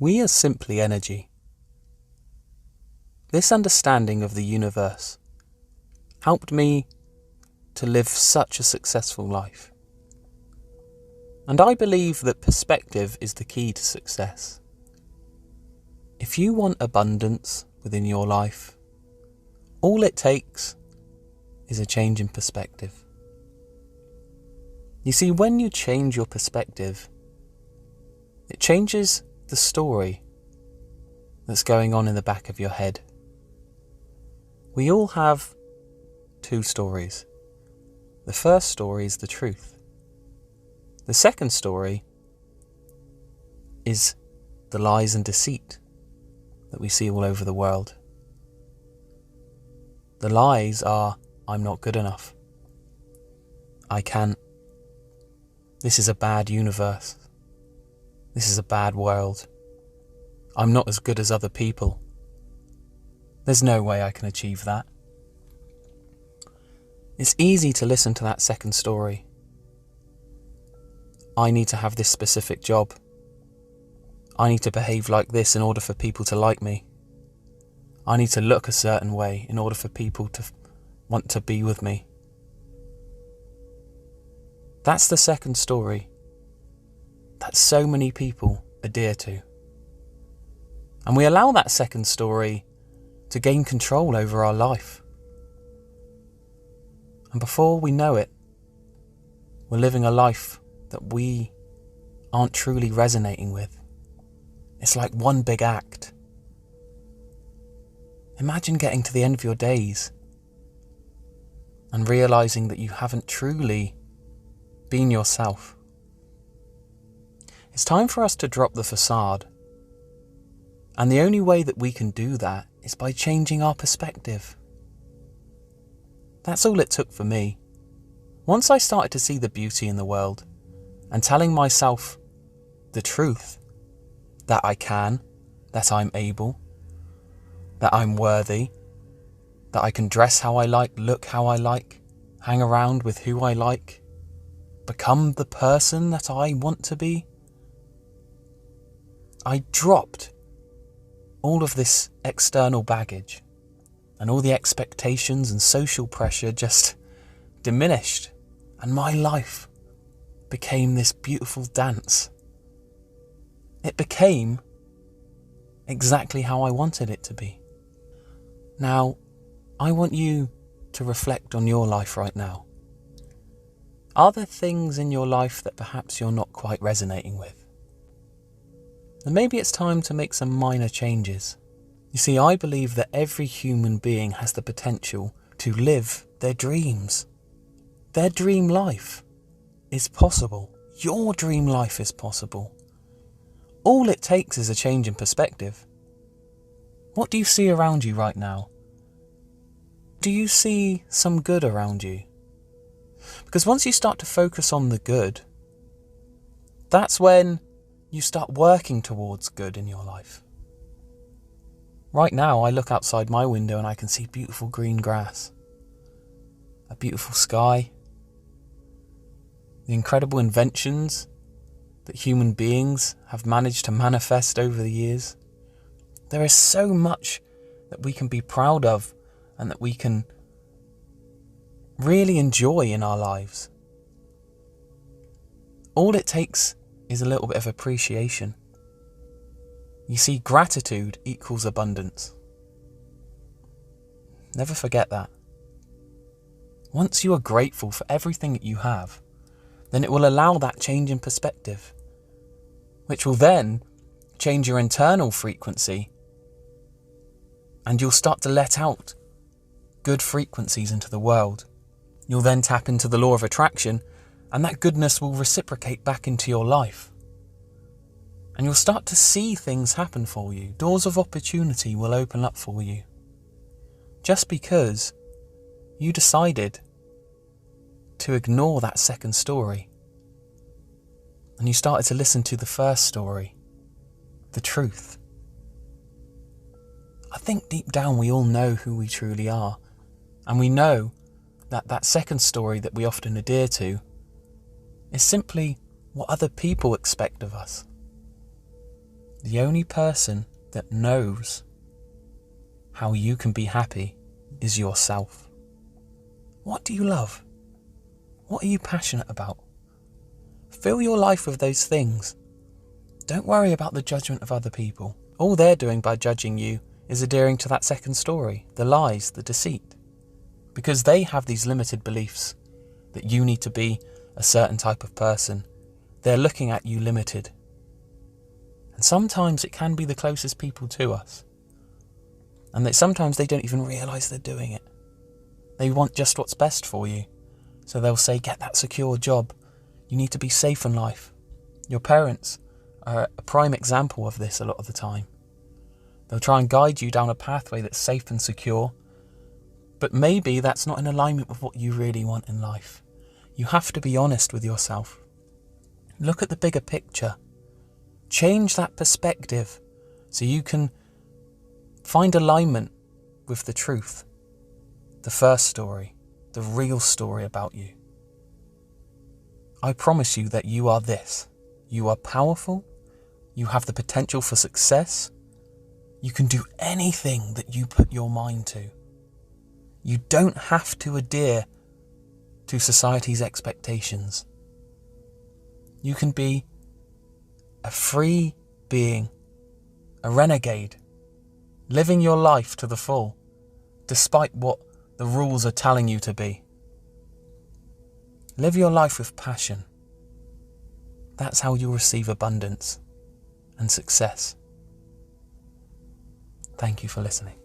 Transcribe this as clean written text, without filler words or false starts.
We are simply energy. This understanding of the universe helped me to live such a successful life. And I believe that perspective is the key to success. If you want abundance within your life, all it takes is a change in perspective. You see, when you change your perspective, it changes the story that's going on in the back of your head. We all have two stories. The first story is the truth. The second story is the lies and deceit that we see all over the world. The lies are, I'm not good enough. I can't. This is a bad universe. This is a bad world. I'm not as good as other people. There's no way I can achieve that. It's easy to listen to that second story. I need to have this specific job. I need to behave like this in order for people to like me. I need to look a certain way in order for people to want to be with me. That's the second story that so many people adhere to. And we allow that second story to gain control over our life. And before we know it, we're living a life that we aren't truly resonating with. It's like one big act. Imagine getting to the end of your days and realizing that you haven't truly been yourself. It's time for us to drop the facade. And the only way that we can do that is by changing our perspective. That's all it took for me. Once I started to see the beauty in the world and telling myself the truth, that I can, that I'm able, that I'm worthy, that I can dress how I like, look how I like, hang around with who I like, become the person that I want to be, I dropped all of this external baggage, and all the expectations and social pressure just diminished, and my life became this beautiful dance. It became exactly how I wanted it to be. Now, I want you to reflect on your life right now. Are there things in your life that perhaps you're not quite resonating with? And maybe it's time to make some minor changes. You see, I believe that every human being has the potential to live their dreams. Their dream life is possible. Your dream life is possible. All it takes is a change in perspective. What do you see around you right now? Do you see some good around you? Because once you start to focus on the good, that's when you start working towards good in your life. Right now, I look outside my window and I can see beautiful green grass, a beautiful sky, the incredible inventions that human beings have managed to manifest over the years. There is so much that we can be proud of and that we can really enjoy in our lives. All it takes is a little bit of appreciation. You see, gratitude equals abundance. Never forget that. Once you are grateful for everything that you have, then it will allow that change in perspective, which will then change your internal frequency, and you'll start to let out good frequencies into the world. You'll then tap into the law of attraction, and that goodness will reciprocate back into your life. And you'll start to see things happen for you. Doors of opportunity will open up for you. Just because you decided to ignore that second story. And you started to listen to the first story, the truth. I think deep down we all know who we truly are. And we know that that second story that we often adhere to is simply what other people expect of us. The only person that knows how you can be happy is yourself. What do you love? What are you passionate about? Fill your life with those things. Don't worry about the judgment of other people. All they're doing by judging you is adhering to that second story, the lies, the deceit. Because they have these limited beliefs that you need to be a certain type of person. They're looking at you limited. And sometimes it can be the closest people to us. And that sometimes they don't even realise they're doing it. They want just what's best for you. So they'll say, get that secure job. You need to be safe in life. Your parents are a prime example of this a lot of the time. They'll try and guide you down a pathway that's safe and secure, but maybe that's not in alignment with what you really want in life. You have to be honest with yourself. Look at the bigger picture. Change that perspective so you can find alignment with the truth, the first story, the real story about you. I promise you that you are this. You are powerful. You have the potential for success. You can do anything that you put your mind to. You don't have to adhere to society's expectations. You can be a free being, a renegade, living your life to the full, despite what the rules are telling you to be. Live your life with passion. That's how you'll receive abundance and success. Thank you for listening.